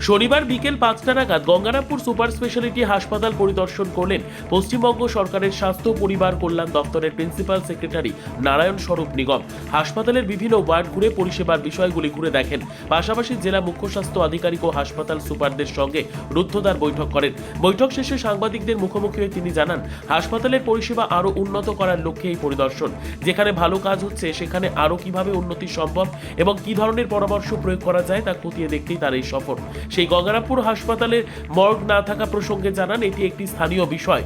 শনিবার বিকেল 5টা নাগাদ গঙ্গারামপুর সুপার স্পেশালিটি হাসপাতাল পরিদর্শন করলেন পশ্চিমবঙ্গ সরকারের স্বাস্থ্য পরিবার কল্যাণ দপ্তরের প্রিন্সিপাল সেক্রেটারি নারায়ণ স্বরূপ নিগম। হাসপাতালের বিভিন্ন ওয়ার্ড ঘুরে পরিষেবার বিষয়গুলি ঘুরে দেখেন। পাশাপাশি জেলা মুখ্য স্বাস্থ্য আধিকারিক ও হাসপাতাল সুপারদের সঙ্গে রুদ্ধদ্বার বৈঠক করেন। বৈঠক শেষে সাংবাদিকদের মুখোমুখি হয়ে তিনি জানান, হাসপাতালের পরিষেবা আরও উন্নত করার লক্ষ্যে এই পরিদর্শন। যেখানে ভালো কাজ হচ্ছে সেখানে আরও কিভাবে উন্নতি সম্ভব এবং কি ধরনের পরামর্শ প্রয়োগ করা যায় তা খতিয়ে দেখতেই তার এই সফর। সেই গঙ্গারামপুর হাসপাতালের মর্গ না থাকা প্রসঙ্গে জানান, এটি একটি স্থানীয় বিষয়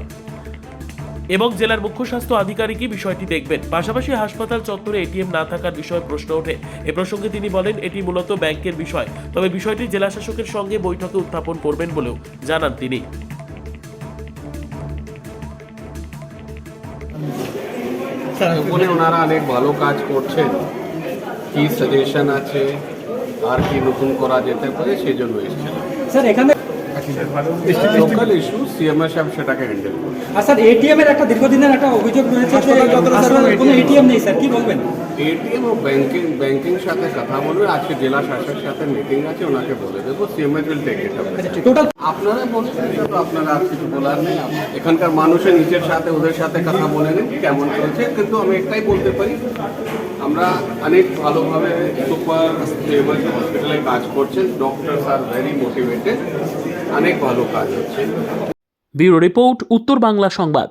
এবং জেলার মুখ্য স্বাস্থ্য আধিকারিকই বিষয়টি দেখবেন। পাশাপাশি হাসপাতাল চত্বরে এটিএম না থাকার বিষয়ে প্রশ্ন ওঠে। এ প্রসঙ্গে তিনি বলেন, এটি মূলত ব্যাংকের বিষয়, তবে বিষয়টি জেলা শাসকের সঙ্গে বৈঠকে উত্থাপন করবেন বলেও জানান তিনি। ওখানে ওনারা অনেক ভালো কাজ করছেন, কি সাজেশন আছে আর কি নতুন করা যেতে পারে সেই জন্য এসেছেন। স্যার এখানে লোকাল ইস্যু সিএমএ সাহেব সেটাকে হ্যান্ডেল করছে। আর স্যার এটিএম এর একটা দীর্ঘদিনের একটা অভিযোগ রয়েছে যে আসলে কোনো এটিএম নেই, স্যার কি বলবেন? এটিএম ও ব্যাংকিং সাথে কথা বলবে। আজকে জেলা শাসকের সাথে মিটিং আছে, ওনাকে বলে দেবো CMA will take it up. Total আপনারা বলছেন তো, আপনারা আর কিছু বলার নেই। এখানকার মানুষের নিজের সাথে ওদের সাথে কথা বলে নিন কেমন চলছে। কিন্তু আমি একটাই বলতে পারি, আমরা অনেক ভালোভাবে সুপার হসপিটালে কাজ করছেন। ডক্টরস আর ভেরি মোটিভেটেড, অনেক ভালো কাজ হচ্ছে। ব্যুরো রিপোর্ট, উত্তর বাংলা সংবাদ।